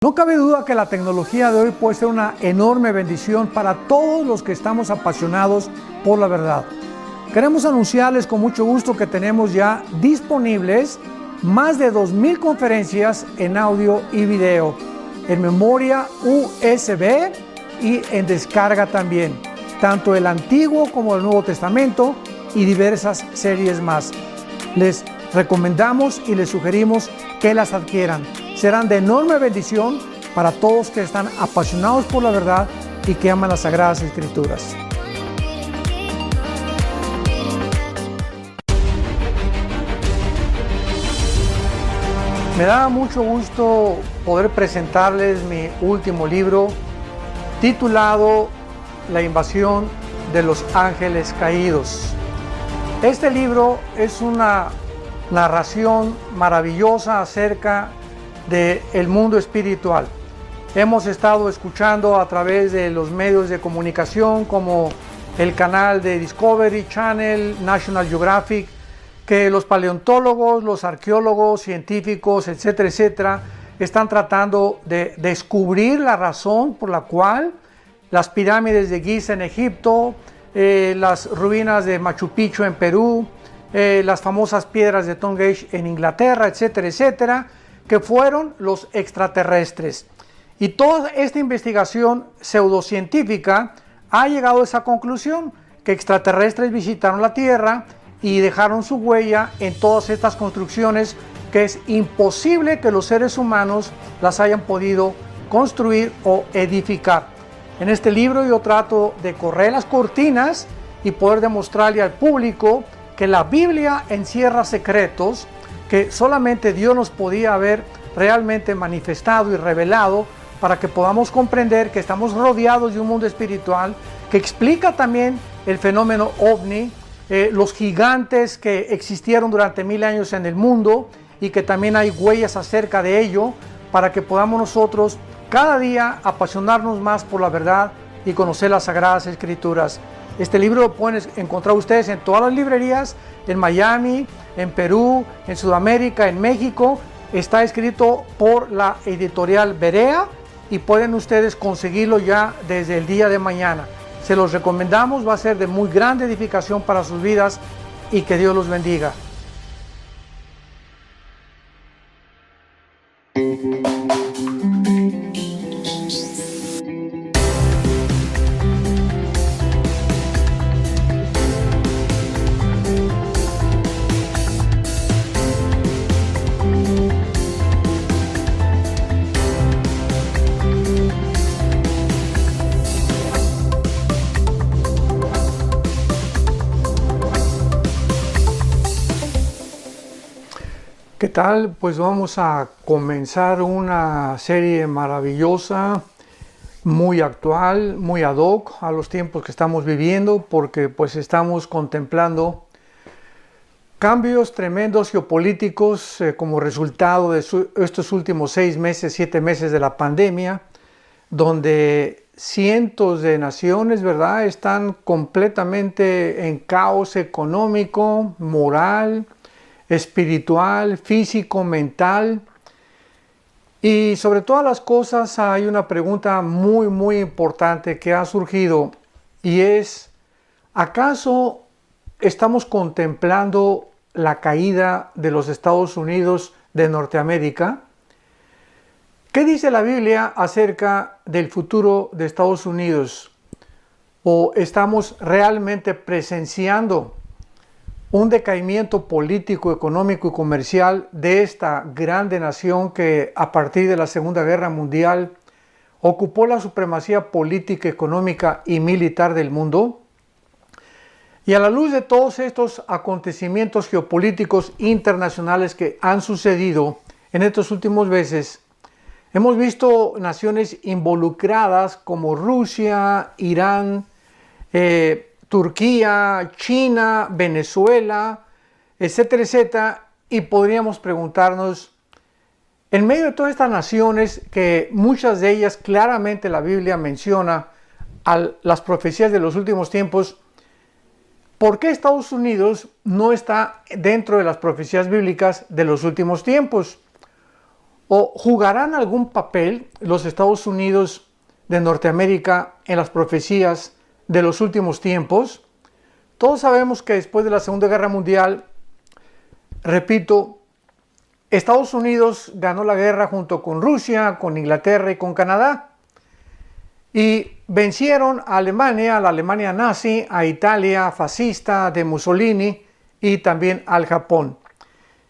No cabe duda que la tecnología de hoy puede ser una enorme bendición para todos los que estamos apasionados por la verdad. Queremos anunciarles con mucho gusto que tenemos ya disponibles más de 2000 conferencias en audio y video, en memoria USB y en descarga también, tanto el Antiguo como el Nuevo Testamento y diversas series más. Les recomendamos y les sugerimos que las adquieran. Serán de enorme bendición para todos que están apasionados por la verdad y que aman las Sagradas Escrituras. Me da mucho gusto poder presentarles mi último libro titulado La invasión de los ángeles caídos. Este libro es una narración maravillosa acerca del mundo espiritual. Hemos estado escuchando a través de los medios de comunicación como el canal de Discovery Channel, National Geographic, que los paleontólogos, los arqueólogos, científicos, etcétera, etcétera, están tratando de descubrir la razón por la cual las pirámides de Giza en Egipto, las ruinas de Machu Picchu en Perú, las famosas piedras de Stonehenge en Inglaterra, etcétera, etcétera, que fueron los extraterrestres. Y toda esta investigación pseudocientífica ha llegado a esa conclusión, que extraterrestres visitaron la Tierra y dejaron su huella en todas estas construcciones que es imposible que los seres humanos las hayan podido construir o edificar. En este libro yo trato de correr las cortinas y poder demostrarle al público que la Biblia encierra secretos que solamente Dios nos podía haber realmente manifestado y revelado para que podamos comprender que estamos rodeados de un mundo espiritual que explica también el fenómeno ovni, los gigantes que existieron durante 1000 años en el mundo y que también hay huellas acerca de ello para que podamos nosotros cada día apasionarnos más por la verdad y conocer las Sagradas Escrituras. Este libro lo pueden encontrar ustedes en todas las librerías, en Miami, en Perú, en Sudamérica, en México. Está escrito por la editorial Berea y pueden ustedes conseguirlo ya desde el día de mañana. Se los recomendamos, va a ser de muy grande edificación para sus vidas y que Dios los bendiga. ¿Qué tal? Pues vamos a comenzar una serie maravillosa, muy actual, muy ad hoc a los tiempos que estamos viviendo, porque pues estamos contemplando cambios tremendos geopolíticos como resultado de estos últimos 6 meses, 7 meses de la pandemia, donde cientos de naciones, ¿verdad?, están completamente en caos económico, moral, espiritual, físico, mental. Y sobre todas las cosas hay una pregunta muy importante que ha surgido y es: ¿acaso estamos contemplando la caída de los Estados Unidos de Norteamérica? ¿Qué dice la Biblia acerca del futuro de Estados Unidos? ¿O estamos realmente presenciando un decaimiento político, económico y comercial de esta grande nación que a partir de la Segunda Guerra Mundial ocupó la supremacía política, económica y militar del mundo? Y a la luz de todos estos acontecimientos geopolíticos internacionales que han sucedido en estos últimos meses, hemos visto naciones involucradas como Rusia, Irán, Turquía, China, Venezuela, etcétera, etcétera, y podríamos preguntarnos, en medio de todas estas naciones, que muchas de ellas claramente la Biblia menciona a las profecías de los últimos tiempos, ¿por qué Estados Unidos no está dentro de las profecías bíblicas de los últimos tiempos? ¿O jugarán algún papel los Estados Unidos de Norteamérica en las profecías de los últimos tiempos? Todos sabemos que después de la Segunda Guerra Mundial, repito, Estados Unidos ganó la guerra junto con Rusia, con Inglaterra y con Canadá. Y vencieron a Alemania, a la Alemania nazi, a Italia fascista de Mussolini y también al Japón.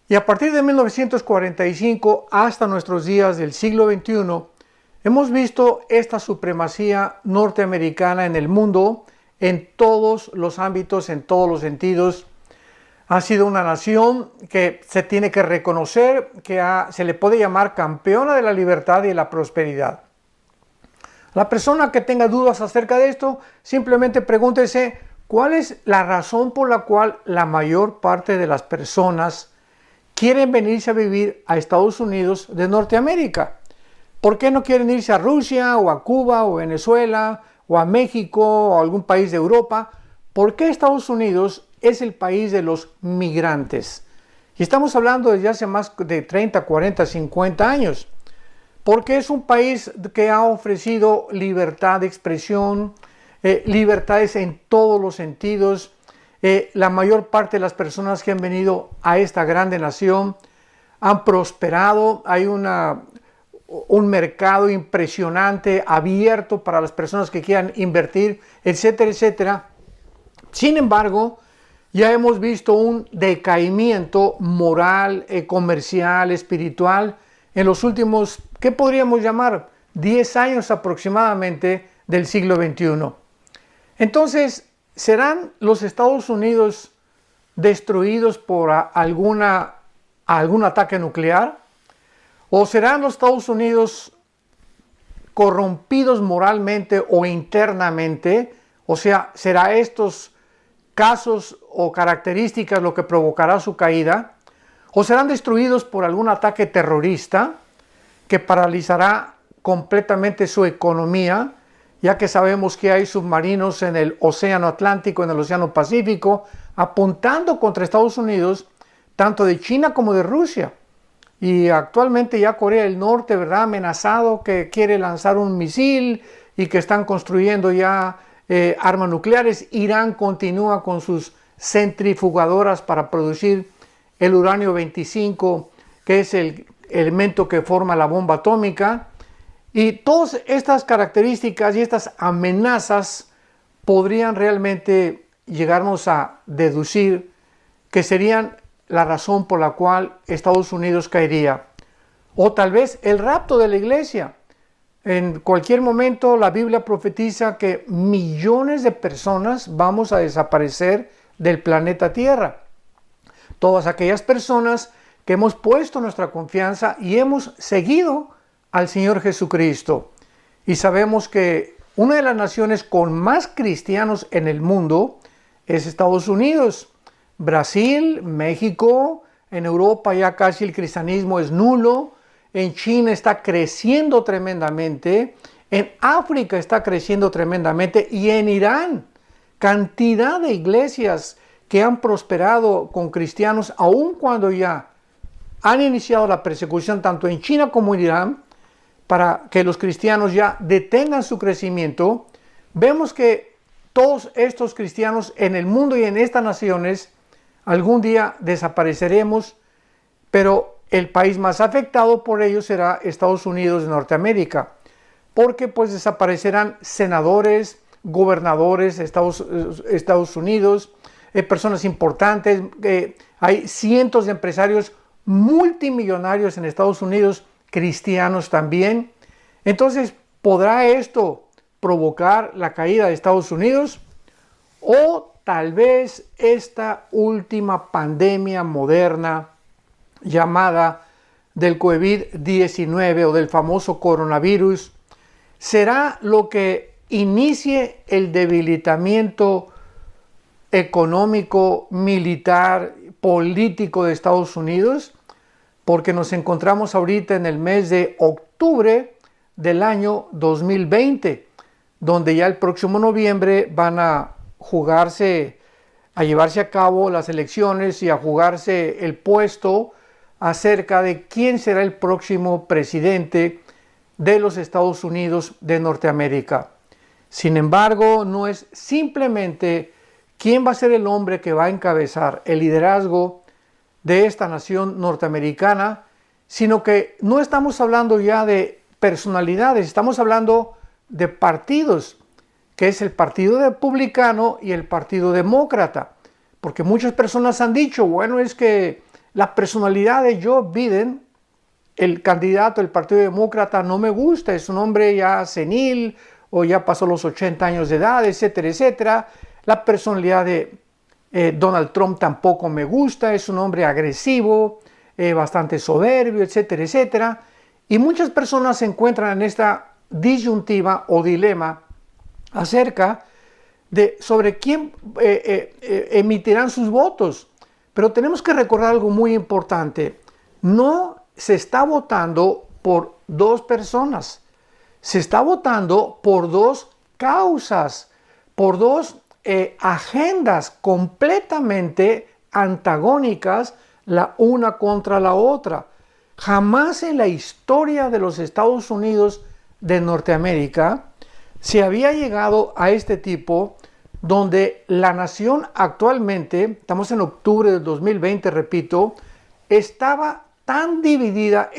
Y a partir de 1945 hasta nuestros días del siglo XXI, hemos visto esta supremacía norteamericana en el mundo, en todos los ámbitos, en todos los sentidos. Ha sido una nación que se tiene que reconocer, que se le puede llamar campeona de la libertad y de la prosperidad. La persona que tenga dudas acerca de esto, simplemente pregúntese cuál es la razón por la cual la mayor parte de las personas quieren venirse a vivir a Estados Unidos de Norteamérica. ¿Por qué no quieren irse a Rusia o a Cuba o Venezuela o a México o a algún país de Europa? ¿Por qué Estados Unidos es el país de los migrantes? Y estamos hablando desde hace más de 30, 40, 50 años. Porque es un país que ha ofrecido libertad de expresión, libertades en todos los sentidos. La mayor parte de las personas que han venido a esta grande nación han prosperado. Hay un mercado impresionante, abierto para las personas que quieran invertir, etcétera, etcétera. Sin embargo, ya hemos visto un decaimiento moral, comercial, espiritual en los últimos, ¿qué podríamos llamar? 10 años aproximadamente del siglo XXI. Entonces, ¿serán los Estados Unidos destruidos por algún ataque nuclear? ¿O serán los Estados Unidos corrompidos moralmente o internamente? O sea, ¿será estos casos o características lo que provocará su caída? ¿O serán destruidos por algún ataque terrorista que paralizará completamente su economía, ya que sabemos que hay submarinos en el Océano Atlántico, en el Océano Pacífico, apuntando contra Estados Unidos, tanto de China como de Rusia? Y actualmente ya Corea del Norte, ¿verdad?, amenazado que quiere lanzar un misil y que están construyendo ya armas nucleares. Irán continúa con sus centrifugadoras para producir el uranio 25, que es el elemento que forma la bomba atómica. Y todas estas características y estas amenazas podrían realmente llegarnos a deducir que serían la razón por la cual Estados Unidos caería. O tal vez el rapto de la iglesia. En cualquier momento la Biblia profetiza que millones de personas vamos a desaparecer del planeta Tierra. Todas aquellas personas que hemos puesto nuestra confianza y hemos seguido al Señor Jesucristo. Y sabemos que una de las naciones con más cristianos en el mundo es Estados Unidos. Brasil, México, en Europa ya casi el cristianismo es nulo. En China está creciendo tremendamente. En África está creciendo tremendamente. Y en Irán, cantidad de iglesias que han prosperado con cristianos, aun cuando ya han iniciado la persecución tanto en China como en Irán, para que los cristianos ya detengan su crecimiento. Vemos que todos estos cristianos en el mundo y en estas naciones algún día desapareceremos, pero el país más afectado por ello será Estados Unidos de Norteamérica, porque pues desaparecerán senadores, gobernadores de Estados Unidos, personas importantes. Hay cientos de empresarios multimillonarios en Estados Unidos, cristianos también. Entonces, ¿podrá esto provocar la caída de Estados Unidos? O tal vez esta última pandemia moderna llamada del COVID-19 o del famoso coronavirus será lo que inicie el debilitamiento económico, militar, político de Estados Unidos, porque nos encontramos ahorita en el mes de octubre del año 2020, donde ya el próximo noviembre van a llevarse a cabo las elecciones y a jugarse el puesto acerca de quién será el próximo presidente de los Estados Unidos de Norteamérica. Sin embargo, no es simplemente quién va a ser el hombre que va a encabezar el liderazgo de esta nación norteamericana, sino que no estamos hablando ya de personalidades, estamos hablando de partidos, que es el Partido Republicano y el Partido Demócrata. Porque muchas personas han dicho, bueno, es que la personalidad de Joe Biden, el candidato del Partido Demócrata, no me gusta, es un hombre ya senil o ya pasó los 80 años de edad, etcétera, etcétera. La personalidad de Donald Trump tampoco me gusta, es un hombre agresivo, bastante soberbio, etcétera, etcétera. Y muchas personas se encuentran en esta disyuntiva o dilema acerca de sobre quién emitirán sus votos. Pero tenemos que recordar algo muy importante. No se está votando por dos personas. Se está votando por dos causas, por dos agendas completamente antagónicas la una contra la otra. Jamás en la historia de los Estados Unidos de Norteamérica se había llegado a este tipo donde la nación actualmente, estamos en octubre del 2020, repito, está tan dividida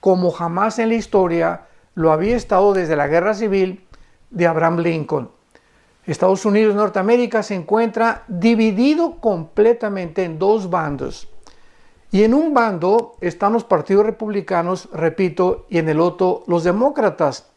como jamás en la historia lo había estado desde la Guerra Civil de Abraham Lincoln. Estados Unidos de Norteamérica se encuentra dividido completamente en dos bandos. Y en un bando están los partidos republicanos, repito, y en el otro los demócratas.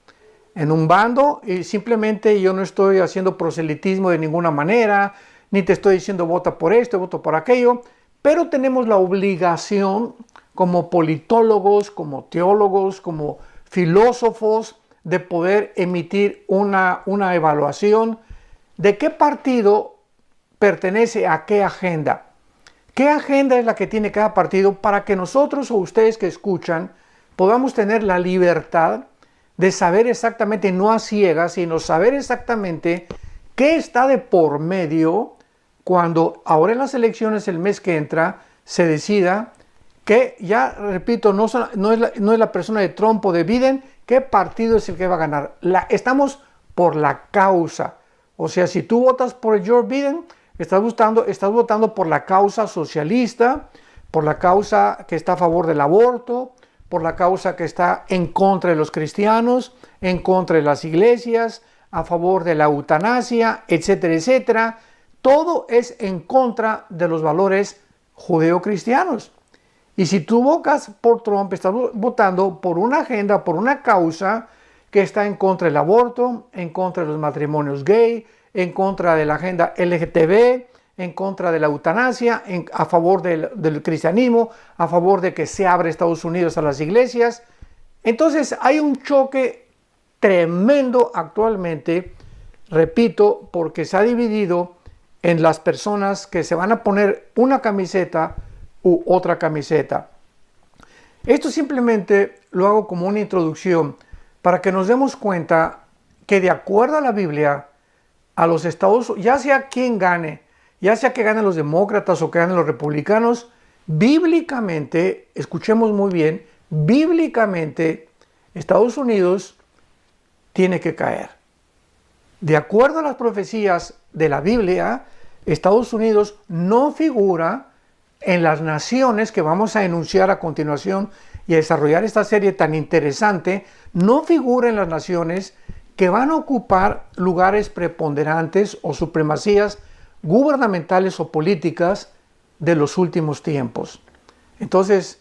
En un bando, y simplemente yo no estoy haciendo proselitismo de ninguna manera, ni te estoy diciendo vota por esto, voto por aquello, pero tenemos la obligación como politólogos, como teólogos, como filósofos, de poder emitir una evaluación de qué partido pertenece a qué agenda. ¿Qué agenda es la que tiene cada partido para que nosotros o ustedes que escuchan podamos tener la libertad de saber exactamente, no a ciegas, sino saber exactamente qué está de por medio cuando ahora en las elecciones el mes que entra se decida que, ya repito, no es la persona de Trump o de Biden, qué partido es el que va a ganar. Estamos por la causa. O sea, si tú votas por Joe Biden, estás votando por la causa socialista, por la causa que está a favor del aborto, por la causa que está en contra de los cristianos, en contra de las iglesias, a favor de la eutanasia, etcétera, etcétera. Todo es en contra de los valores judeocristianos. Y si tú votas por Trump, estás votando por una agenda, por una causa que está en contra del aborto, en contra de los matrimonios gay, en contra de la agenda LGTB, en contra de la eutanasia, a favor del cristianismo, a favor de que se abra Estados Unidos a las iglesias. Entonces hay un choque tremendo actualmente, repito, porque se ha dividido en las personas que se van a poner una camiseta u otra camiseta. Esto simplemente lo hago como una introducción para que nos demos cuenta que de acuerdo a la Biblia, a los Estados, ya sea quien gane, ya sea que ganen los demócratas o que ganen los republicanos, bíblicamente, escuchemos muy bien, bíblicamente Estados Unidos tiene que caer. De acuerdo a las profecías de la Biblia, Estados Unidos no figura en las naciones que vamos a enunciar a continuación y a desarrollar esta serie tan interesante, no figura en las naciones que van a ocupar lugares preponderantes o supremacías gubernamentales o políticas de los últimos tiempos. Entonces,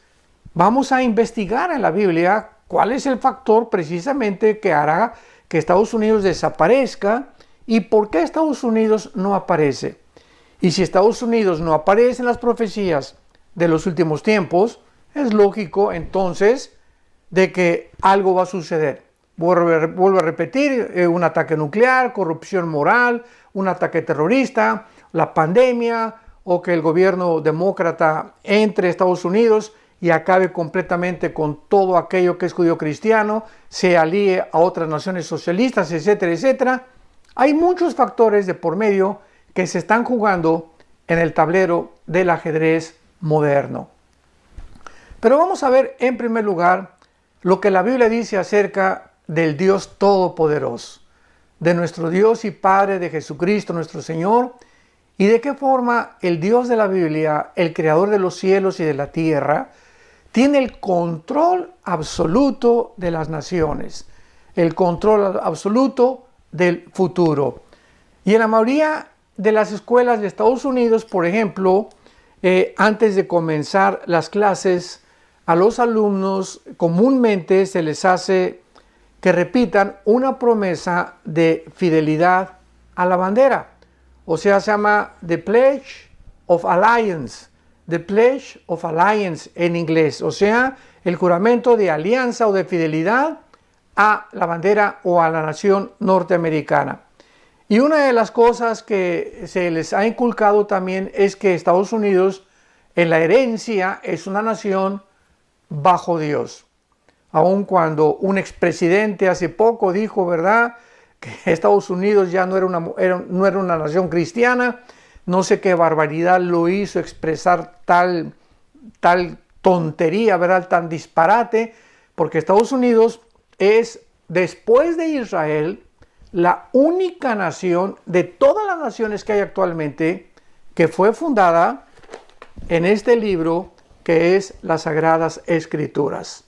vamos a investigar en la Biblia cuál es el factor precisamente que hará que Estados Unidos desaparezca y por qué Estados Unidos no aparece. Y si Estados Unidos no aparece en las profecías de los últimos tiempos, es lógico entonces de que algo va a suceder. Vuelvo a repetir, un ataque nuclear, corrupción moral, un ataque terrorista, la pandemia, o que el gobierno demócrata entre a Estados Unidos y acabe completamente con todo aquello que es judío cristiano, se alíe a otras naciones socialistas, etcétera, etcétera. Hay muchos factores de por medio que se están jugando en el tablero del ajedrez moderno. Pero vamos a ver en primer lugar lo que la Biblia dice acerca del Dios Todopoderoso, de nuestro Dios y Padre, de Jesucristo nuestro Señor, y de qué forma el Dios de la Biblia, el Creador de los cielos y de la tierra, tiene el control absoluto de las naciones, el control absoluto del futuro. Y en la mayoría de las escuelas de Estados Unidos, por ejemplo, antes de comenzar las clases, a los alumnos comúnmente se les hace que repitan una promesa de fidelidad a la bandera. O sea, se llama The Pledge of Allegiance. The Pledge of Allegiance en inglés. O sea, el juramento de alianza o de fidelidad a la bandera o a la nación norteamericana. Y una de las cosas que se les ha inculcado también es que Estados Unidos en la herencia es una nación bajo Dios. Aun cuando un expresidente hace poco dijo, ¿verdad?, que Estados Unidos ya no era una nación cristiana. No sé qué barbaridad lo hizo expresar tal tontería, ¿verdad?, tan disparate, porque Estados Unidos es, después de Israel, la única nación de todas las naciones que hay actualmente que fue fundada en este libro que es las Sagradas Escrituras.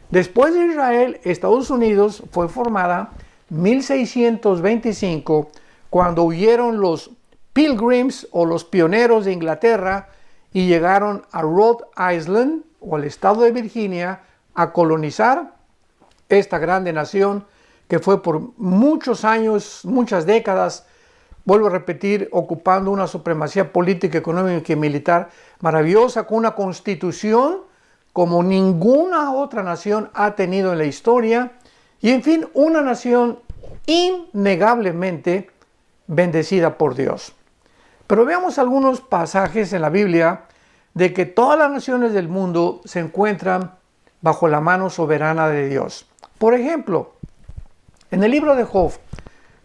Después de Israel, Estados Unidos fue formada en 1625, cuando huyeron los Pilgrims o los pioneros de Inglaterra y llegaron a Rhode Island o al estado de Virginia a colonizar esta grande nación que fue por muchos años, muchas décadas, vuelvo a repetir, ocupando una supremacía política, económica y militar maravillosa, con una constitución como ninguna otra nación ha tenido en la historia, y en fin, una nación innegablemente bendecida por Dios. Pero veamos algunos pasajes en la Biblia de que todas las naciones del mundo se encuentran bajo la mano soberana de Dios. Por ejemplo, en el libro de Job,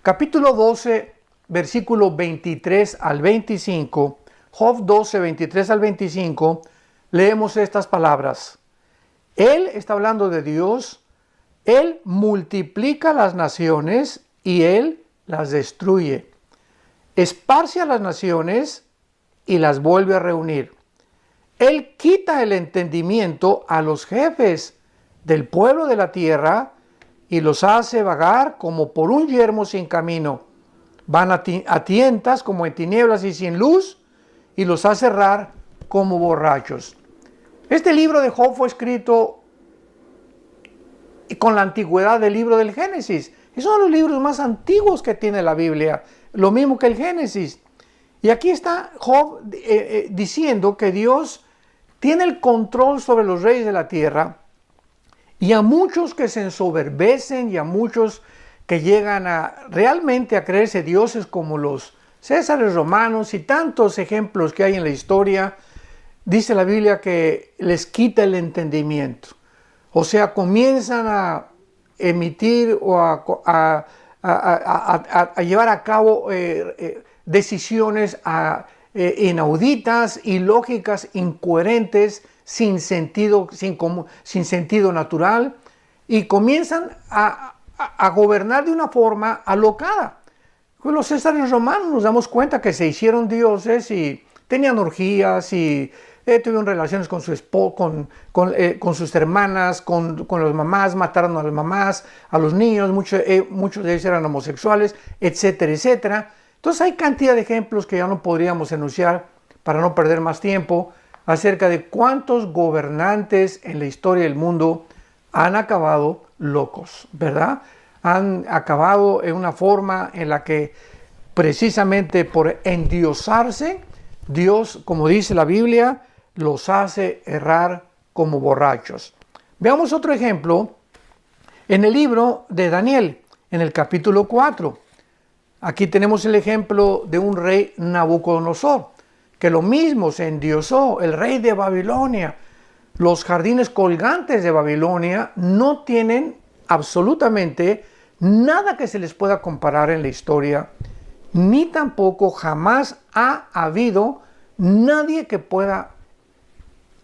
capítulo 12, versículo 23 al 25, Job 12, 23 al 25, leemos estas palabras. Él está hablando de Dios. Él multiplica las naciones y Él las destruye. Esparce a las naciones y las vuelve a reunir. Él quita el entendimiento a los jefes del pueblo de la tierra y los hace vagar como por un yermo sin camino. Van a tientas como en tinieblas y sin luz, y los hace errar como borrachos. Este libro de Job fue escrito con la antigüedad del libro del Génesis. Es uno de los libros más antiguos que tiene la Biblia, lo mismo que el Génesis. Y aquí está Job diciendo que Dios tiene el control sobre los reyes de la tierra, y a muchos que se ensoberbecen y a muchos que llegan realmente a creerse dioses como los Césares romanos y tantos ejemplos que hay en la historia, dice la Biblia que les quita el entendimiento. O sea, comienzan a emitir o a llevar a cabo decisiones inauditas, ilógicas, incoherentes, sin sentido natural, y comienzan a gobernar de una forma alocada. Con los Césares romanos nos damos cuenta que se hicieron dioses y tenían orgías y tuvieron relaciones con con sus hermanas, con las mamás, mataron a las mamás, a los niños, muchos de ellos eran homosexuales, etcétera, etcétera. Entonces hay cantidad de ejemplos que ya no podríamos enunciar para no perder más tiempo acerca de cuántos gobernantes en la historia del mundo han acabado locos, ¿verdad? Han acabado en una forma en la que precisamente por endiosarse, Dios, como dice la Biblia, los hace errar como borrachos. Veamos otro ejemplo en el libro de Daniel, en el capítulo 4. Aquí tenemos el ejemplo de un rey Nabucodonosor, que lo mismo se endiosó, el rey de Babilonia. Los jardines colgantes de Babilonia no tienen absolutamente nada que se les pueda comparar en la historia, ni tampoco jamás ha habido nadie que pueda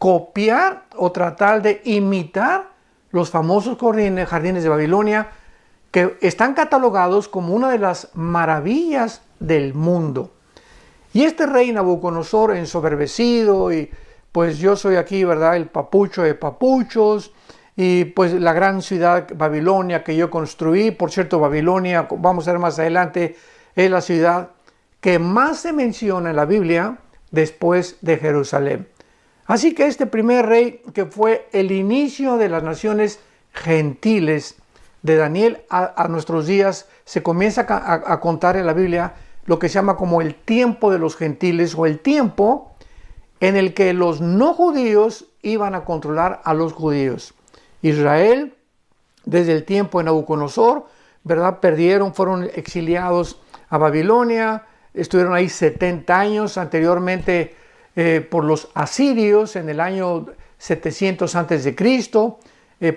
copiar o tratar de imitar los famosos jardines de Babilonia, que están catalogados como una de las maravillas del mundo. Y este rey Nabucodonosor, ensoberbecido, y pues yo soy aquí, ¿verdad?, el papucho de papuchos, y pues la gran ciudad Babilonia que yo construí. Por cierto, Babilonia, vamos a ver más adelante, es la ciudad que más se menciona en la Biblia después de Jerusalén. Así que este primer rey, que fue el inicio de las naciones gentiles de Daniel a nuestros días, se comienza a contar en la Biblia lo que se llama como el tiempo de los gentiles, o el tiempo en el que los no judíos iban a controlar a los judíos. Israel, desde el tiempo de Nabucodonosor, ¿verdad?, fueron exiliados a Babilonia, estuvieron ahí 70 años, anteriormente por los asirios en el año 700 a.C.,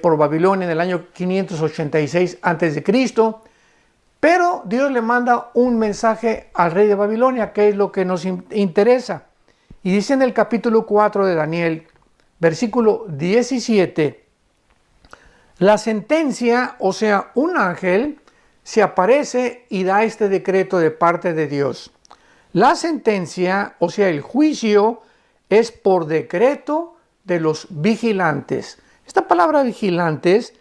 por Babilonia en el año 586 a.C., pero Dios le manda un mensaje al rey de Babilonia, que es lo que nos interesa. Y dice en el capítulo 4 de Daniel, versículo 17, la sentencia, o sea, un ángel, se aparece y da este decreto de parte de Dios. La sentencia, o sea, el juicio, es por decreto de los vigilantes. Esta palabra vigilantes,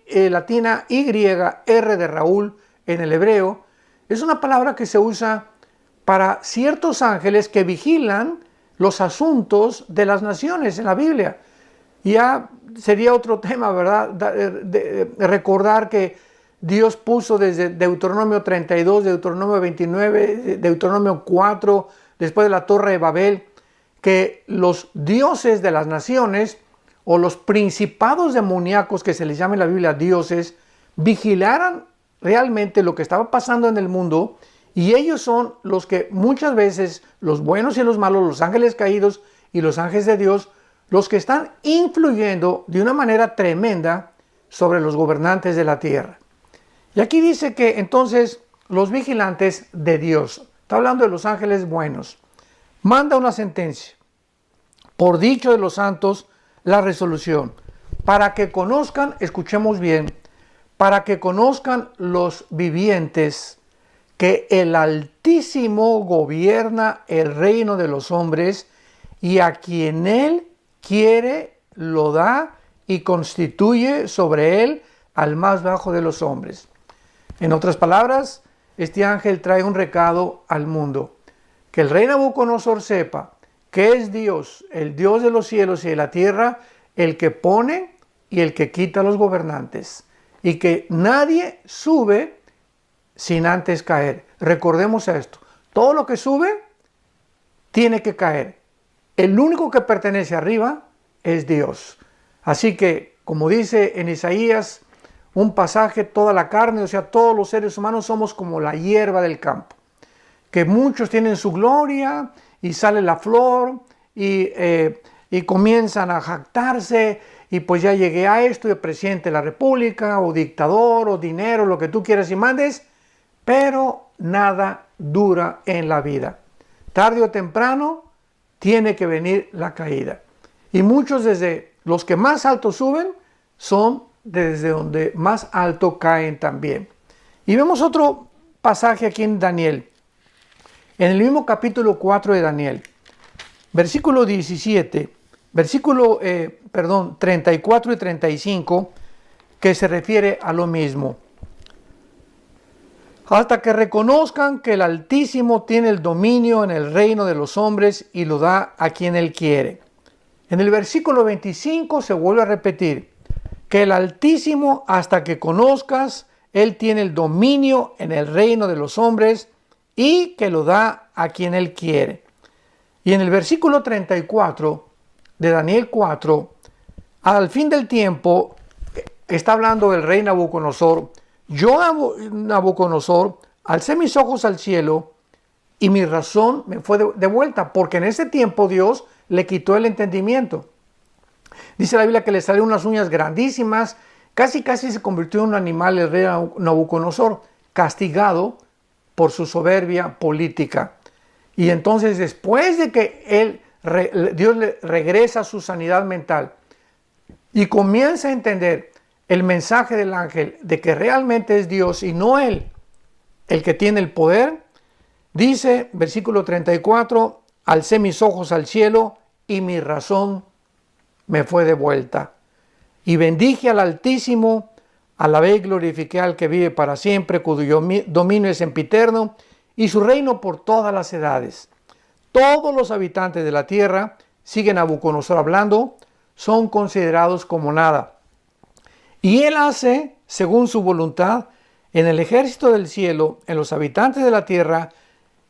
latina Y, R de Raúl en el hebreo, es una palabra que se usa para ciertos ángeles que vigilan los asuntos de las naciones en la Biblia. Ya sería otro tema, ¿verdad?, de recordar que Dios puso desde Deuteronomio 32, Deuteronomio 29, Deuteronomio 4, después de la Torre de Babel, que los dioses de las naciones, o los principados demoníacos, que se les llama en la Biblia dioses, vigilaran realmente lo que estaba pasando en el mundo, y ellos son los que muchas veces, los buenos y los malos, los ángeles caídos y los ángeles de Dios, los que están influyendo de una manera tremenda sobre los gobernantes de la tierra. Y aquí dice que entonces los vigilantes de Dios, está hablando de los ángeles buenos, manda una sentencia, por dicho de los santos, la resolución, para que conozcan, escuchemos bien, para que conozcan los vivientes que el Altísimo gobierna el reino de los hombres, y a quien Él quiere lo da y constituye sobre él al más bajo de los hombres. En otras palabras, este ángel trae un recado al mundo, que el rey Nabucodonosor sepa que es Dios, el Dios de los cielos y de la tierra, el que pone y el que quita a los gobernantes, y que nadie sube sin antes caer. Recordemos esto, todo lo que sube tiene que caer. El único que pertenece arriba es Dios. Así que, como dice en Isaías, un pasaje, toda la carne, o sea, todos los seres humanos somos como la hierba del campo, que muchos tienen su gloria y sale la flor y comienzan a jactarse, y pues ya llegué a esto, de presidente de la república, o dictador, o dinero, lo que tú quieras y mandes, pero nada dura en la vida. Tarde o temprano tiene que venir la caída. Y muchos, desde los que más alto suben, son desde donde más alto caen también. Y vemos otro pasaje aquí en Daniel, en el mismo capítulo 4 de Daniel, versículo 17, 34 y 35, que se refiere a lo mismo. Hasta que reconozcan que el Altísimo tiene el dominio en el reino de los hombres y lo da a quien Él quiere. En el versículo 25 se vuelve a repetir que el Altísimo, hasta que conozcas, Él tiene el dominio en el reino de los hombres y que lo da a quien Él quiere. Y en el versículo 34 de Daniel 4, al fin del tiempo, está hablando del rey Nabucodonosor. Yo, Nabucodonosor, alcé mis ojos al cielo y mi razón me fue de vuelta, porque en ese tiempo Dios le quitó el entendimiento. Dice la Biblia que le salieron unas uñas grandísimas, casi se convirtió en un animal el rey Nabucodonosor, castigado por su soberbia política. Y entonces, después de que él Dios le regresa su sanidad mental y comienza a entender el mensaje del ángel de que realmente es Dios y no él el que tiene el poder, dice, versículo 34, alcé mis ojos al cielo y mi razón me fue devuelta. Y bendije al Altísimo, alabé y glorifiqué al que vive para siempre, cuyo dominio es sempiterno, y su reino por todas las edades. Todos los habitantes de la tierra, siguen a Nabucodonosor hablando, son considerados como nada. Y él hace, según su voluntad, en el ejército del cielo, en los habitantes de la tierra,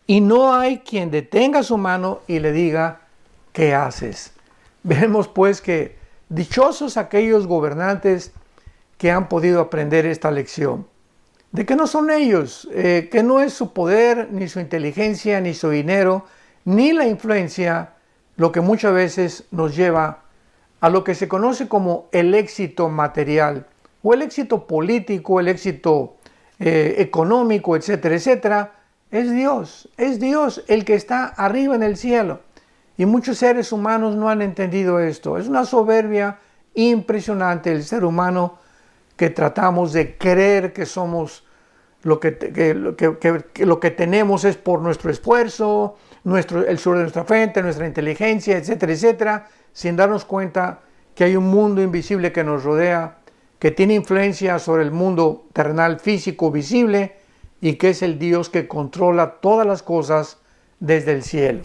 y no hay quien detenga su mano y le diga, ¿qué haces? Vemos pues que dichosos aquellos gobernantes que han podido aprender esta lección, de que no son ellos, que no es su poder, ni su inteligencia, ni su dinero, ni la influencia, lo que muchas veces nos lleva a lo que se conoce como el éxito material, o el éxito político, el éxito económico, etcétera, etcétera. Es Dios el que está arriba en el cielo. Y muchos seres humanos no han entendido esto. Es una soberbia impresionante el ser humano, que tratamos de creer que somos lo que tenemos es por nuestro esfuerzo, el sudor de nuestra frente, nuestra inteligencia, etcétera, etcétera, sin darnos cuenta que hay un mundo invisible que nos rodea, que tiene influencia sobre el mundo terrenal, físico, visible, y que es el Dios que controla todas las cosas desde el cielo.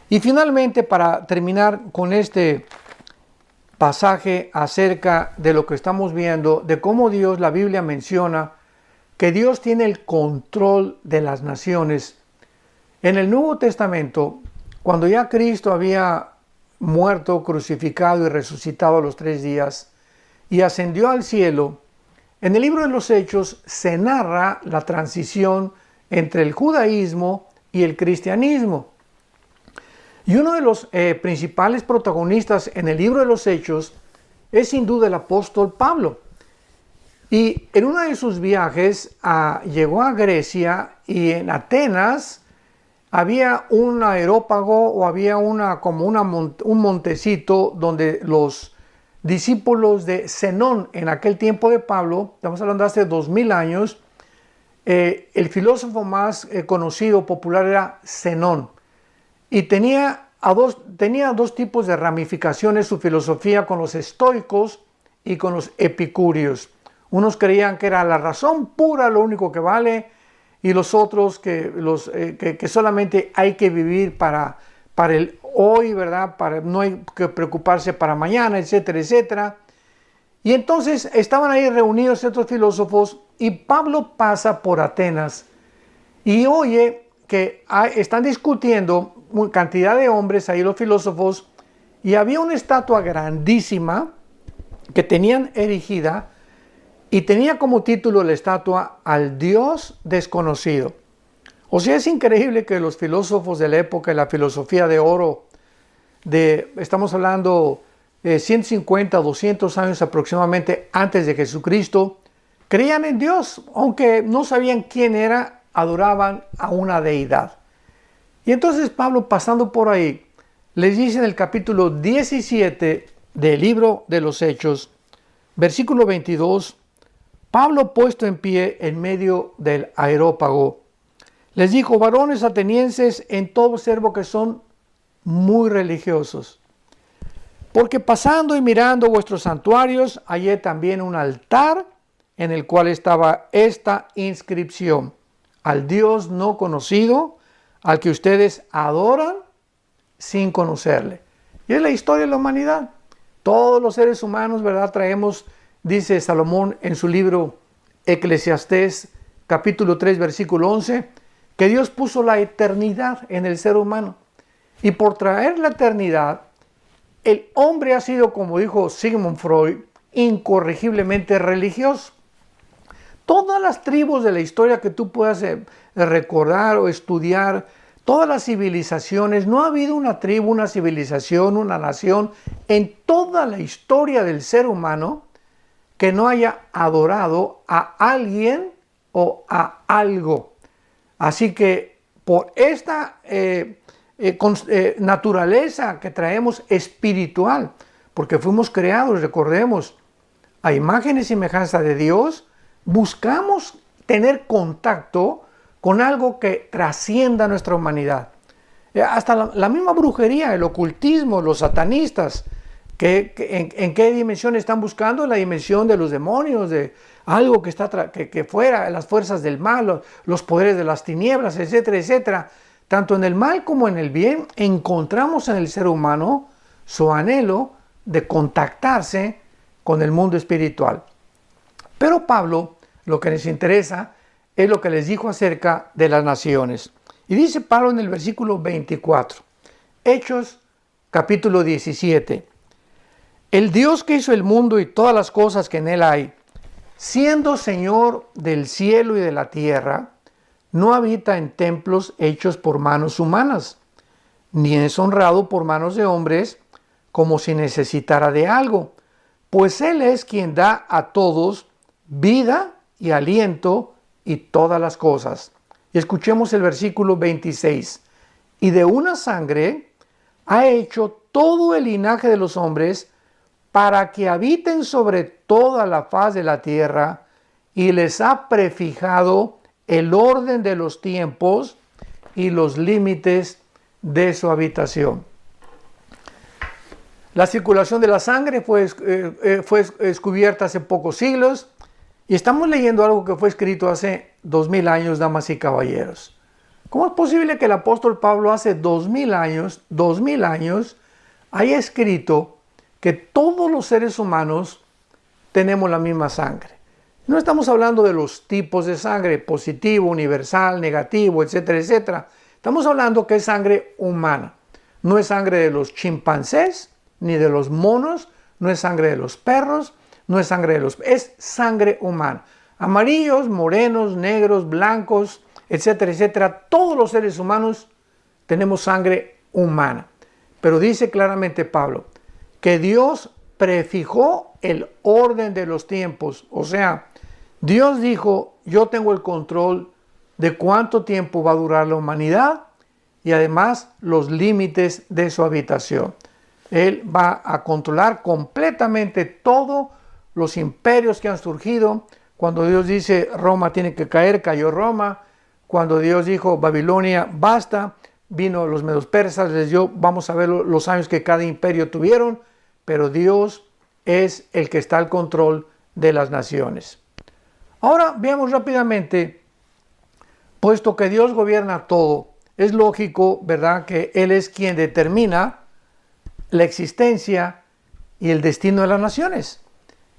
Y finalmente, para terminar con este pasaje acerca de lo que estamos viendo, de cómo Dios, la Biblia menciona que Dios tiene el control de las naciones. En el Nuevo Testamento, cuando ya Cristo había muerto, crucificado y resucitado a los 3 días y ascendió al cielo, en el libro de los Hechos se narra la transición entre el judaísmo y el cristianismo. Y uno de los principales protagonistas en el libro de los Hechos es sin duda el apóstol Pablo. Y en uno de sus viajes llegó a Grecia, y en Atenas había un areópago, o había un montecito donde los discípulos de Zenón, en aquel tiempo de Pablo, estamos hablando de hace 2000 años, el filósofo más conocido, popular, era Zenón. Y tenía dos tipos de ramificaciones su filosofía, con los estoicos y con los epicúreos. Unos creían que era la razón pura lo único que vale, y los otros que solamente hay que vivir para el hoy, ¿verdad? No hay que preocuparse para mañana, etcétera, etcétera. Y entonces estaban ahí reunidos estos filósofos, y Pablo pasa por Atenas y oye que están discutiendo cantidad de hombres ahí, los filósofos, y había una estatua grandísima que tenían erigida, y tenía como título la estatua al Dios desconocido. O sea, es increíble que los filósofos de la época, de la filosofía de oro, estamos hablando 150, 200 años aproximadamente antes de Jesucristo, creían en Dios, aunque no sabían quién era, adoraban a una deidad. Y entonces Pablo, pasando por ahí, les dice en el capítulo 17 del libro de los Hechos, versículo 22, Pablo, puesto en pie en medio del areópago, les dijo: varones atenienses, en todo observo que son muy religiosos, porque pasando y mirando vuestros santuarios, hallé también un altar en el cual estaba esta inscripción: al Dios no conocido, al que ustedes adoran sin conocerle. Y es la historia de la humanidad. Todos los seres humanos, ¿verdad? Traemos, dice Salomón en su libro Eclesiastés, capítulo 3, versículo 11, que Dios puso la eternidad en el ser humano. Y por traer la eternidad, el hombre ha sido, como dijo Sigmund Freud, incorregiblemente religioso. Todas las tribus de la historia que tú puedas recordar o estudiar, todas las civilizaciones, no ha habido una tribu, una civilización, una nación en toda la historia del ser humano que no haya adorado a alguien o a algo. Así que por esta naturaleza que traemos espiritual, porque fuimos creados, recordemos, a imagen y semejanza de Dios. Buscamos tener contacto con algo que trascienda nuestra humanidad. Hasta la misma brujería, el ocultismo, los satanistas, ¿en qué dimensión están buscando? La dimensión de los demonios, de algo que está que fuera, las fuerzas del mal, los poderes de las tinieblas, etcétera, etcétera. Tanto en el mal como en el bien encontramos en el ser humano su anhelo de contactarse con el mundo espiritual. Pero Pablo, lo que les interesa es lo que les dijo acerca de las naciones. Y dice Pablo en el versículo 24, Hechos capítulo 17, el Dios que hizo el mundo y todas las cosas que en él hay, siendo Señor del cielo y de la tierra, no habita en templos hechos por manos humanas, ni es honrado por manos de hombres como si necesitara de algo, pues Él es quien da a todos vida y aliento y todas las cosas. Y escuchemos el versículo 26. Y de una sangre ha hecho todo el linaje de los hombres para que habiten sobre toda la faz de la tierra, y les ha prefijado el orden de los tiempos y los límites de su habitación. La circulación de la sangre fue descubierta hace pocos siglos, y estamos leyendo algo que fue escrito hace 2000 años, damas y caballeros. ¿Cómo es posible que el apóstol Pablo hace 2000 años, haya escrito que todos los seres humanos tenemos la misma sangre? No estamos hablando de los tipos de sangre, positivo, universal, negativo, etcétera, etcétera. Estamos hablando que es sangre humana. No es sangre de los chimpancés, ni de los monos, no es sangre de los perros, no es sangre de los... es sangre humana. Amarillos, morenos, negros, blancos, etcétera, etcétera. Todos los seres humanos tenemos sangre humana. Pero dice claramente Pablo que Dios prefijó el orden de los tiempos. O sea, Dios dijo, yo tengo el control de cuánto tiempo va a durar la humanidad y además los límites de su habitación. Él va a controlar completamente todos los imperios que han surgido. Cuando Dios dice Roma tiene que caer, cayó Roma. Cuando Dios dijo Babilonia basta, vino los medos persas, les dio, vamos a ver los años que cada imperio tuvieron, pero Dios es el que está al control de las naciones. Ahora veamos rápidamente, puesto que Dios gobierna todo, es lógico, ¿verdad?, que Él es quien determina la existencia y el destino de las naciones.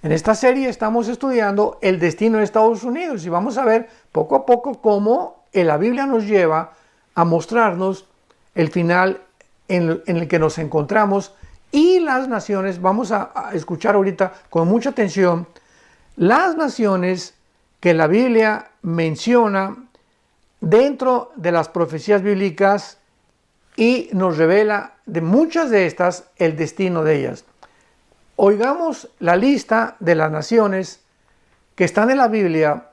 En esta serie estamos estudiando el destino de Estados Unidos y vamos a ver poco a poco cómo la Biblia nos lleva a mostrarnos el final en el que nos encontramos y las naciones. Vamos a escuchar ahorita con mucha atención las naciones que la Biblia menciona dentro de las profecías bíblicas y nos revela de muchas de estas el destino de ellas. Oigamos la lista de las naciones que están en la Biblia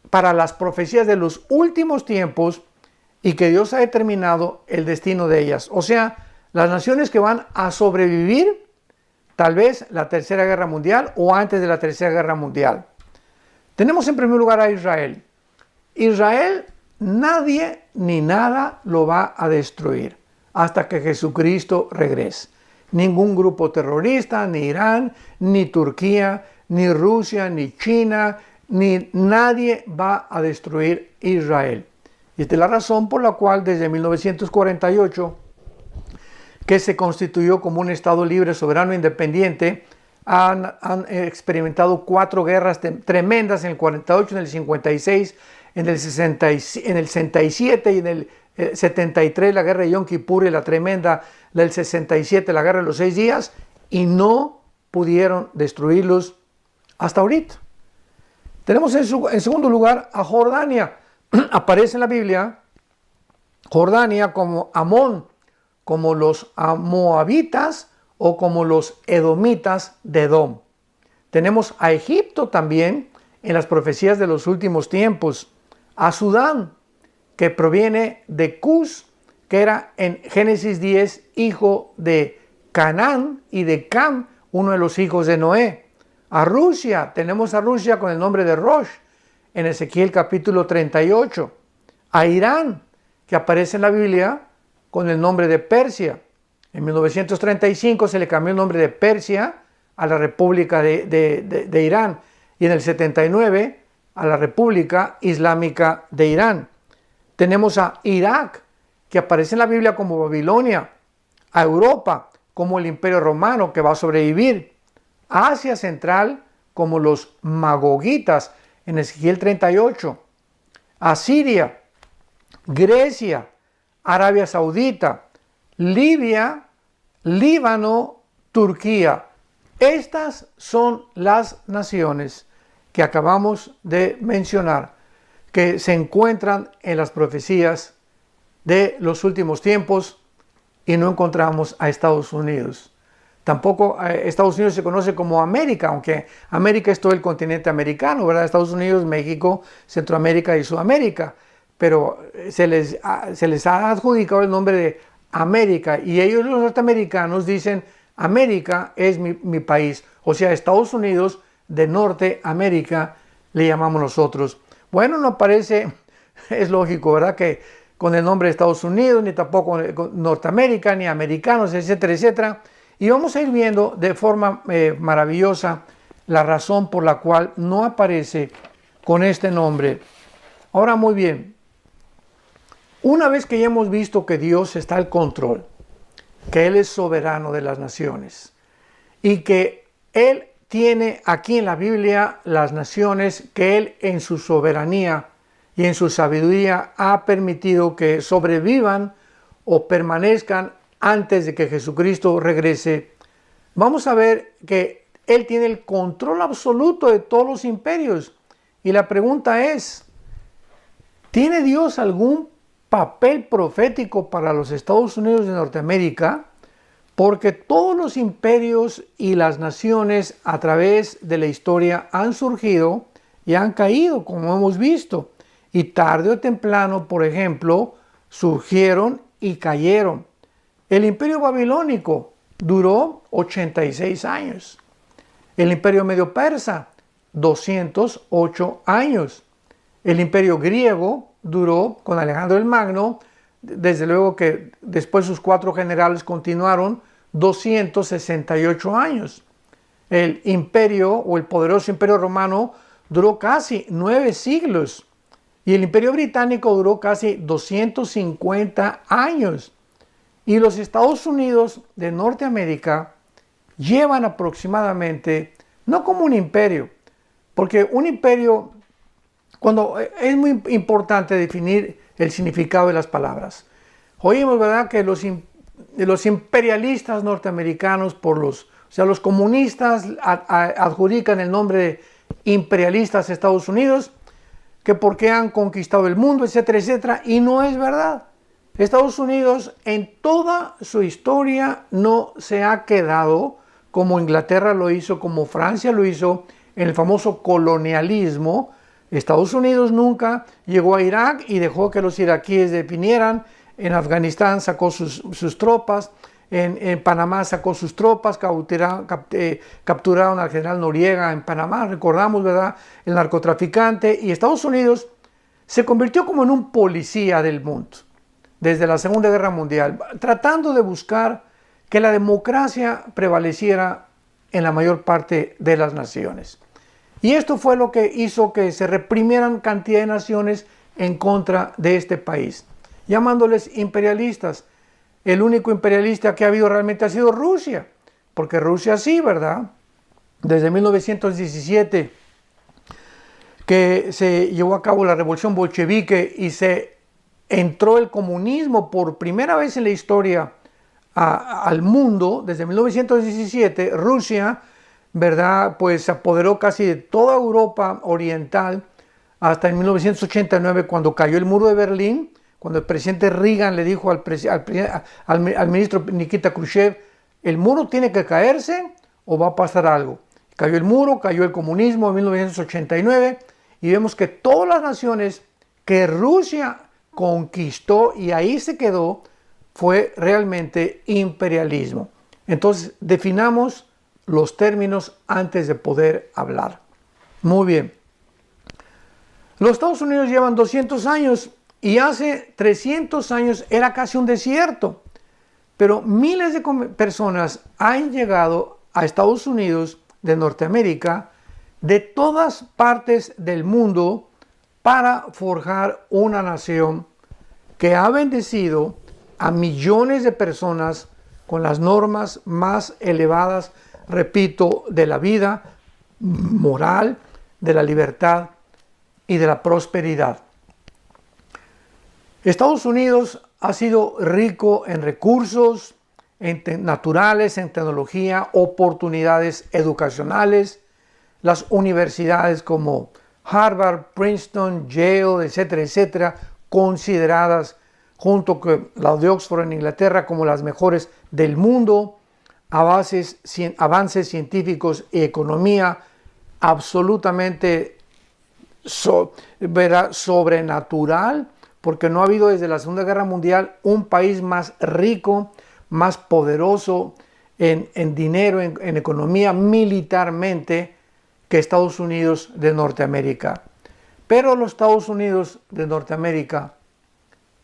para las profecías de los últimos tiempos y que Dios ha determinado el destino de ellas. O sea, las naciones que van a sobrevivir tal vez la Tercera Guerra Mundial o antes de la Tercera Guerra Mundial. Tenemos en primer lugar a Israel. Israel, nadie ni nada lo va a destruir hasta que Jesucristo regrese. Ningún grupo terrorista, ni Irán, ni Turquía, ni Rusia, ni China, ni nadie va a destruir Israel. Y esta es la razón por la cual desde 1948, que se constituyó como un Estado libre, soberano e independiente, han experimentado 4 guerras tremendas en el 48, en el 56, en el 67 y en el 73 la guerra de Yom Kippur y la tremenda del 67, la guerra de los 6 días, y no pudieron destruirlos hasta ahorita. Tenemos en segundo lugar a Jordania. Aparece en la Biblia Jordania como Amón, como los moabitas o como los edomitas de Edom. Tenemos a Egipto también en las profecías de los últimos tiempos, a Sudán, que proviene de Cus, que era en Génesis 10 hijo de Canaán y de Cam, uno de los hijos de Noé. A Rusia, tenemos a Rusia con el nombre de Rosh en Ezequiel capítulo 38. A Irán, que aparece en la Biblia con el nombre de Persia. En 1935 se le cambió el nombre de Persia a la República de Irán, y en el 79 a la República Islámica de Irán. Tenemos a Irak, que aparece en la Biblia como Babilonia, a Europa como el Imperio Romano, que va a sobrevivir, a Asia Central como los Magogitas en Ezequiel 38, a Siria, Grecia, Arabia Saudita, Libia, Líbano, Turquía. Estas son las naciones que acabamos de mencionar, que se encuentran en las profecías de los últimos tiempos, y no encontramos a Estados Unidos. Tampoco Estados Unidos se conoce como América, aunque América es todo el continente americano, ¿verdad? Estados Unidos, México, Centroamérica y Sudamérica, pero se les ha adjudicado el nombre de América, y ellos, los norteamericanos, dicen América es mi país, o sea, Estados Unidos de Norteamérica le llamamos nosotros. Bueno, no parece, es lógico, ¿verdad?, que con el nombre de Estados Unidos, ni tampoco Norteamérica, ni americanos, etcétera, etcétera. Y vamos a ir viendo de forma maravillosa la razón por la cual no aparece con este nombre. Ahora, muy bien, una vez que ya hemos visto que Dios está al control, que Él es soberano de las naciones, y que Él tiene aquí en la Biblia las naciones que Él en su soberanía y en su sabiduría ha permitido que sobrevivan o permanezcan antes de que Jesucristo regrese, vamos a ver que Él tiene el control absoluto de todos los imperios. Y la pregunta es, ¿tiene Dios algún papel profético para los Estados Unidos de Norteamérica? Porque todos los imperios y las naciones a través de la historia han surgido y han caído, como hemos visto. Y tarde o temprano, por ejemplo, surgieron y cayeron. El imperio babilónico duró 86 años. El imperio medio persa, 208 años. El imperio griego duró con Alejandro el Magno, desde luego que después sus 4 generales continuaron, 268 años. El imperio o el poderoso imperio romano duró casi 9 siglos. Y el imperio británico duró casi 250 años. Y los Estados Unidos de Norteamérica llevan aproximadamente, no como un imperio, porque un imperio, cuando es muy importante definir el significado de las palabras. Oímos, ¿verdad?, que los imperialistas norteamericanos, o sea, los comunistas adjudican el nombre de imperialistas a Estados Unidos, que porque han conquistado el mundo, etcétera, etcétera, y no es verdad. Estados Unidos en toda su historia no se ha quedado como Inglaterra lo hizo, como Francia lo hizo en el famoso colonialismo. Estados Unidos nunca llegó a Irak y dejó que los iraquíes definieran. En Afganistán sacó sus tropas, en Panamá sacó sus tropas, capturaron al general Noriega en Panamá, recordamos, ¿verdad?, el narcotraficante, y Estados Unidos se convirtió como en un policía del mundo desde la Segunda Guerra Mundial, tratando de buscar que la democracia prevaleciera en la mayor parte de las naciones. Y esto fue lo que hizo que se reprimieran cantidad de naciones en contra de este país, llamándoles imperialistas. El único imperialista que ha habido realmente ha sido Rusia, porque Rusia sí, ¿verdad? Desde 1917, que se llevó a cabo la revolución bolchevique y se entró el comunismo por primera vez en la historia al mundo. Desde 1917, Rusia, ¿verdad?, pues se apoderó casi de toda Europa oriental hasta en 1989, cuando cayó el muro de Berlín, cuando el presidente Reagan le dijo al ministro Nikita Khrushchev, el muro tiene que caerse o va a pasar algo. Cayó el muro, cayó el comunismo en 1989, y vemos que todas las naciones que Rusia conquistó y ahí se quedó, fue realmente imperialismo. Entonces, definamos los términos antes de poder hablar. Muy bien. Los Estados Unidos llevan 200 años y hace 300 años era casi un desierto. Pero miles de personas han llegado a Estados Unidos de Norteamérica de todas partes del mundo para forjar una nación que ha bendecido a millones de personas con las normas más elevadas, repito, de la vida moral, de la libertad y de la prosperidad. Estados Unidos ha sido rico en recursos naturales, en tecnología, oportunidades educacionales. Las universidades como Harvard, Princeton, Yale, etcétera, etcétera, consideradas junto con la de Oxford en Inglaterra como las mejores del mundo. Avances científicos y economía absolutamente sobrenatural, porque no ha habido desde la Segunda Guerra Mundial un país más rico, más poderoso en dinero, en economía, militarmente, que Estados Unidos de Norteamérica. Pero los Estados Unidos de Norteamérica,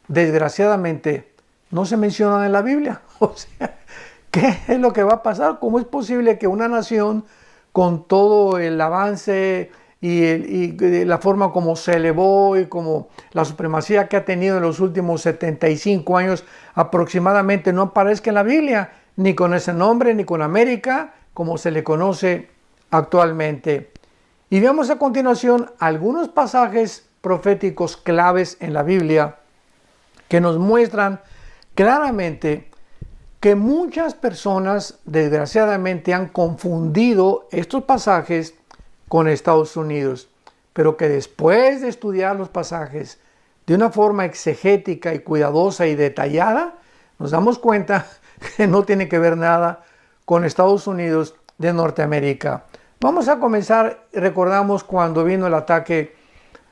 desgraciadamente, no se mencionan en la Biblia. O sea, ¿qué es lo que va a pasar? ¿Cómo es posible que una nación con todo el avance y la forma como se elevó y como la supremacía que ha tenido en los últimos 75 años aproximadamente no aparezca en la Biblia, ni con ese nombre, ni con América, como se le conoce actualmente? Y vemos a continuación algunos pasajes proféticos claves en la Biblia que nos muestran claramente que muchas personas desgraciadamente han confundido estos pasajes con Estados Unidos, pero que después de estudiar los pasajes de una forma exegética y cuidadosa y detallada, nos damos cuenta que no tiene que ver nada con Estados Unidos de Norteamérica. Vamos a comenzar, recordamos cuando vino el ataque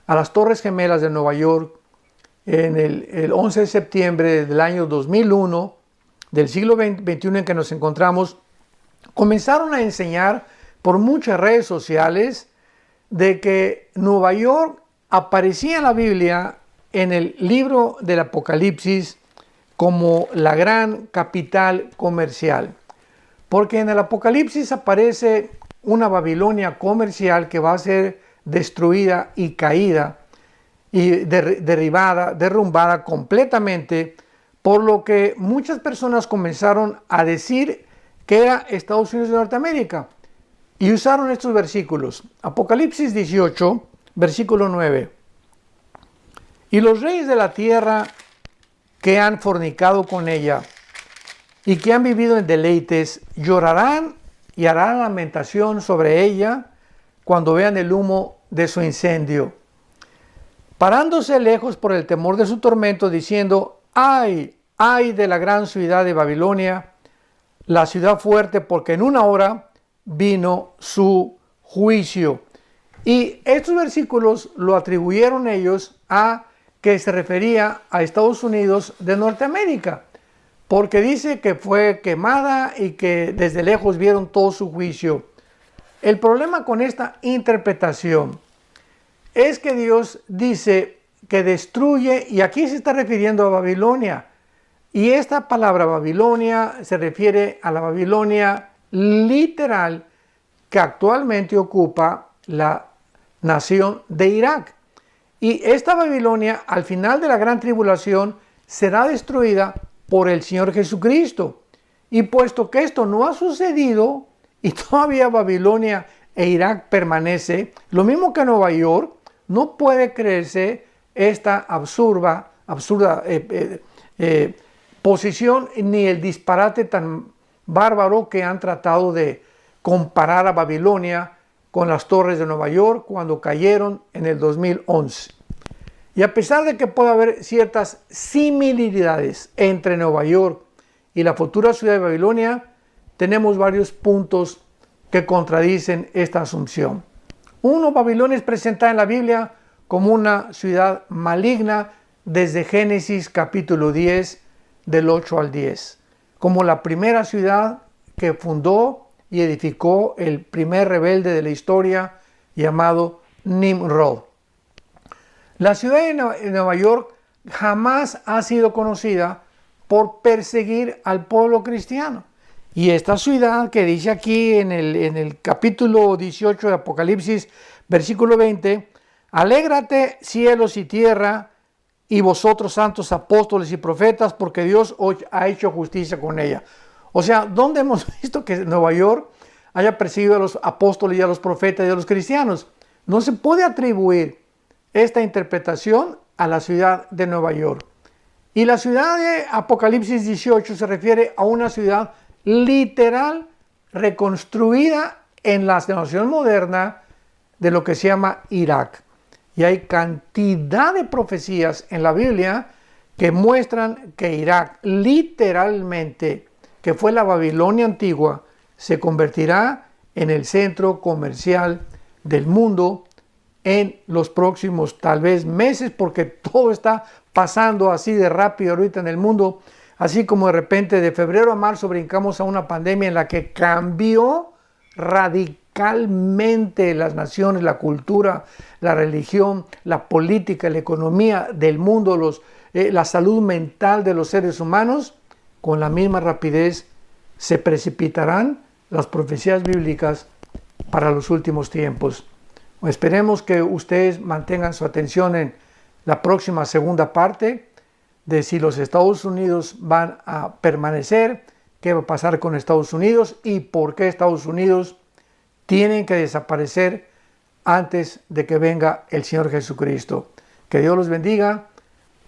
a las Torres Gemelas de Nueva York en el 11 de septiembre del año 2001, del siglo XXI en que nos encontramos. Comenzaron a enseñar por muchas redes sociales de que Nueva York aparecía en la Biblia, en el libro del Apocalipsis, como la gran capital comercial. Porque en el Apocalipsis aparece una Babilonia comercial que va a ser destruida y caída y derrumbada completamente, por lo que muchas personas comenzaron a decir que era Estados Unidos de Norteamérica y usaron estos versículos. Apocalipsis 18, versículo 9. Y los reyes de la tierra que han fornicado con ella y que han vivido en deleites llorarán y harán lamentación sobre ella cuando vean el humo de su incendio, parándose lejos por el temor de su tormento, diciendo: ¡ay, ay de la gran ciudad de Babilonia, la ciudad fuerte, porque en una hora vino su juicio! Y estos versículos lo atribuyeron ellos a que se refería a Estados Unidos de Norteamérica, porque dice que fue quemada y que desde lejos vieron todo su juicio. El problema con esta interpretación es que Dios dice que destruye, y aquí se está refiriendo a Babilonia, y esta palabra Babilonia se refiere a la Babilonia literal que actualmente ocupa la nación de Irak. Y esta Babilonia, al final de la gran tribulación, será destruida por el Señor Jesucristo. Y puesto que esto no ha sucedido y todavía Babilonia e Irak permanece, lo mismo que Nueva York, no puede creerse esta absurda posición ni el disparate tan bárbaro que han tratado de comparar a Babilonia con las torres de Nueva York cuando cayeron en el 2011. Y a pesar de que puede haber ciertas similitudes entre Nueva York y la futura ciudad de Babilonia, tenemos varios puntos que contradicen esta asunción. Uno, Babilonia es presentada en la Biblia como una ciudad maligna desde Génesis capítulo 10, del 8 al 10, como la primera ciudad que fundó y edificó el primer rebelde de la historia llamado Nimrod. La ciudad de Nueva York jamás ha sido conocida por perseguir al pueblo cristiano. Y esta ciudad que dice aquí en el capítulo 18 de Apocalipsis, versículo 20, alégrate cielos y tierra y vosotros santos apóstoles y profetas, porque Dios ha hecho justicia con ella. O sea, ¿dónde hemos visto que Nueva York haya perseguido a los apóstoles y a los profetas y a los cristianos? No se puede atribuir esta interpretación a la ciudad de Nueva York. Y la ciudad de Apocalipsis 18 se refiere a una ciudad literal reconstruida en la nación moderna de lo que se llama Irak. Y hay cantidad de profecías en la Biblia que muestran que Irak, literalmente, que fue la Babilonia antigua, se convertirá en el centro comercial del mundo en los próximos tal vez meses, porque todo está pasando así de rápido ahorita en el mundo, así como de repente de febrero a marzo brincamos a una pandemia en la que cambió radicalmente las naciones, la cultura, la religión, la política, la economía del mundo, la salud mental de los seres humanos. Con la misma rapidez se precipitarán las profecías bíblicas para los últimos tiempos. Esperemos que ustedes mantengan su atención en la próxima segunda parte de si los Estados Unidos van a permanecer, qué va a pasar con Estados Unidos y por qué Estados Unidos tienen que desaparecer antes de que venga el Señor Jesucristo. Que Dios los bendiga,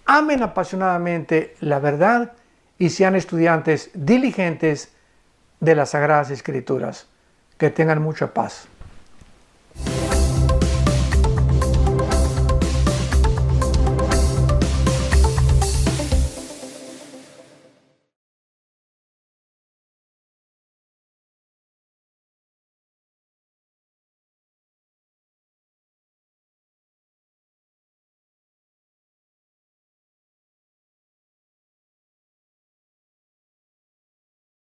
amen apasionadamente la verdad y sean estudiantes diligentes de las Sagradas Escrituras. Que tengan mucha paz.